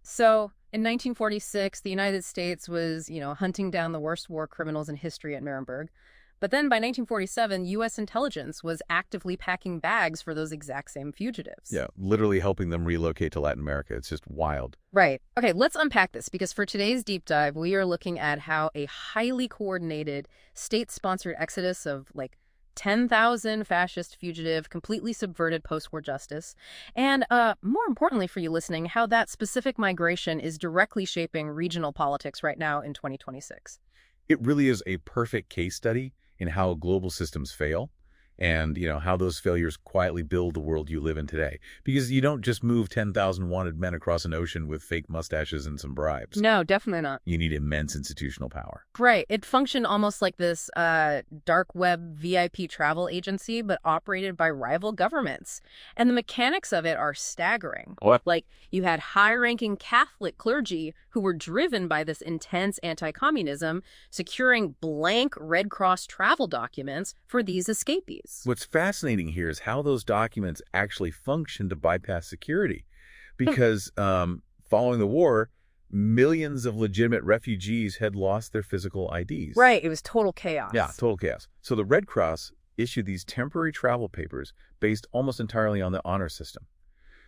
So in 1946, the United States was, hunting down the worst war criminals in history at Nuremberg. But then by 1947, U.S. intelligence was actively packing bags for those exact same fugitives. Yeah, literally helping them relocate to Latin America. It's just wild. Right. Okay, let's unpack this because for today's deep dive, we are looking at how a highly coordinated state-sponsored exodus of 10,000 fascist fugitive completely subverted post-war justice. And more importantly for you listening, how that specific migration is directly shaping regional politics right now in 2026. It really is a perfect case study in how global systems fail and, how those failures quietly build the world you live in today. Because you don't just move 10,000 wanted men across an ocean with fake mustaches and some bribes. No, definitely not. You need immense institutional power. Right. It functioned almost like this dark web VIP travel agency, but operated by rival governments. And the mechanics of it are staggering. What? Like, you had high-ranking Catholic clergy who were driven by this intense anti-communism, securing blank Red Cross travel documents for these escapees. What's fascinating here is how those documents actually function to bypass security. Because following the war, millions of legitimate refugees had lost their physical IDs. Right. It was total chaos. Yeah, total chaos. So the Red Cross issued these temporary travel papers based almost entirely on the honor system.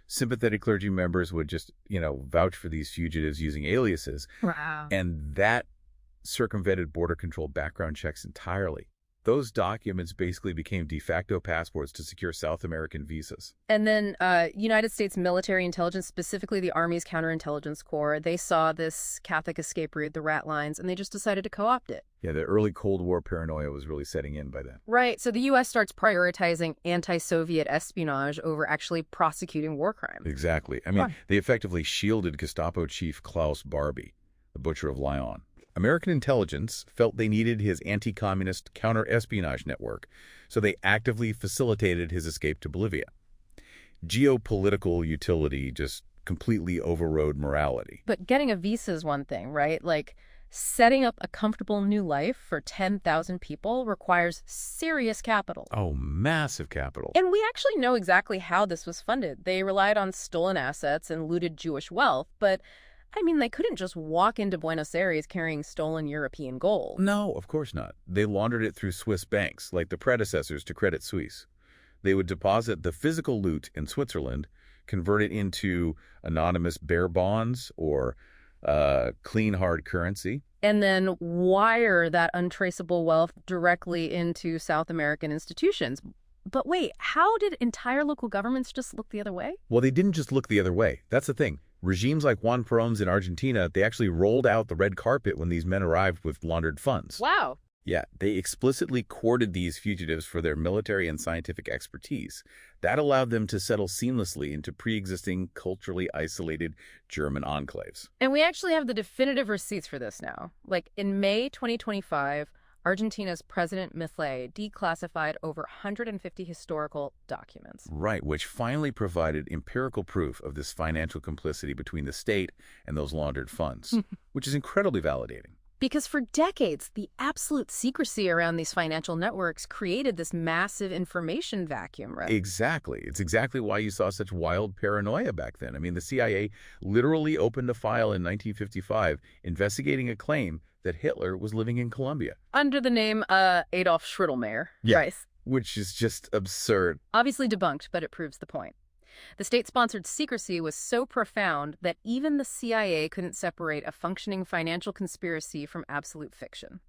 Sympathetic clergy members would just, vouch for these fugitives using aliases. Wow. And that circumvented border control background checks entirely. Those documents basically became de facto passports to secure South American visas. And then United States military intelligence, specifically the Army's counterintelligence corps, they saw this Catholic escape route, the rat lines, and they just decided to co-opt it. Yeah, the early Cold War paranoia was really setting in by then. Right. So the U.S. starts prioritizing anti-Soviet espionage over actually prosecuting war crimes. Exactly. I mean, they effectively shielded Gestapo chief Klaus Barbie, the Butcher of Lyon. American intelligence felt they needed his anti-communist counter-espionage network, so they actively facilitated his escape to Bolivia. Geopolitical utility just completely overrode morality. But getting a visa is one thing, right? Setting up a comfortable new life for 10,000 people requires serious capital. Oh, massive capital. And we actually know exactly how this was funded. They relied on stolen assets and looted Jewish wealth, but they couldn't just walk into Buenos Aires carrying stolen European gold. No, of course not. They laundered it through Swiss banks, like the predecessors to Credit Suisse. They would deposit the physical loot in Switzerland, convert it into anonymous bear bonds or clean hard currency. And then wire that untraceable wealth directly into South American institutions. But wait, how did entire local governments just look the other way? Well, they didn't just look the other way. That's the thing. Regimes like Juan Perón's in Argentina, they actually rolled out the red carpet when these men arrived with laundered funds. Wow. Yeah, they explicitly courted these fugitives for their military and scientific expertise. That allowed them to settle seamlessly into pre-existing, culturally isolated German enclaves. And we actually have the definitive receipts for this now. In May 2025, Argentina's President Milei declassified over 150 historical documents. Right, which finally provided empirical proof of this financial complicity between the state and those laundered funds, which is incredibly validating. Because for decades, the absolute secrecy around these financial networks created this massive information vacuum, right? Exactly. It's exactly why you saw such wild paranoia back then. The CIA literally opened a file in 1955 investigating a claim that Hitler was living in Colombia. Under the name Adolf Schroedelmayer. Yeah, right. Which is just absurd. Obviously debunked, but it proves the point. The state-sponsored secrecy was so profound that even the CIA couldn't separate a functioning financial conspiracy from absolute fiction.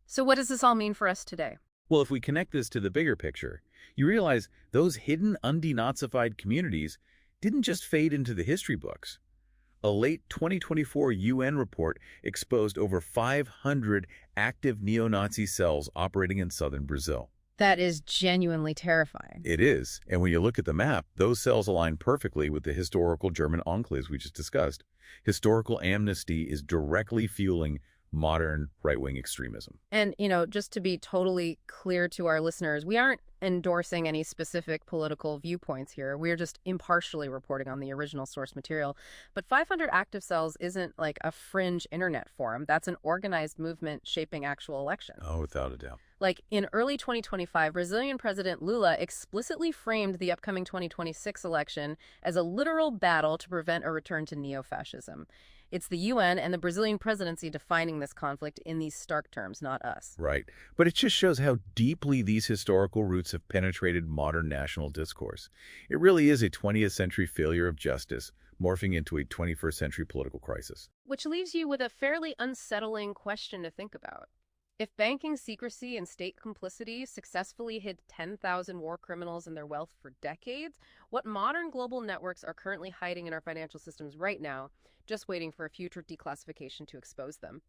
So what does this all mean for us today? Well, if we connect this to the bigger picture, you realize those hidden, undenazified communities didn't just fade into the history books. A late 2024 UN report exposed over 500 active neo-Nazi cells operating in southern Brazil. That is genuinely terrifying. It is. And when you look at the map, those cells align perfectly with the historical German enclaves we just discussed. Historical amnesty is directly fueling modern right-wing extremism. And, just to be totally clear to our listeners, we aren't endorsing any specific political viewpoints here. We're just impartially reporting on the original source material. But 500 Active Cells isn't like a fringe internet forum. That's an organized movement shaping actual elections. Oh, without a doubt. Like in early 2025, Brazilian President Lula explicitly framed the upcoming 2026 election as a literal battle to prevent a return to neo-fascism. It's the UN and the Brazilian presidency defining this conflict in these stark terms, not us. Right. But it just shows how deeply these historical roots have penetrated modern national discourse. It really is a 20th century failure of justice, morphing into a 21st century political crisis. Which leaves you with a fairly unsettling question to think about. If banking secrecy and state complicity successfully hid 10,000 war criminals and their wealth for decades, what modern global networks are currently hiding in our financial systems right now, just waiting for a future declassification to expose them?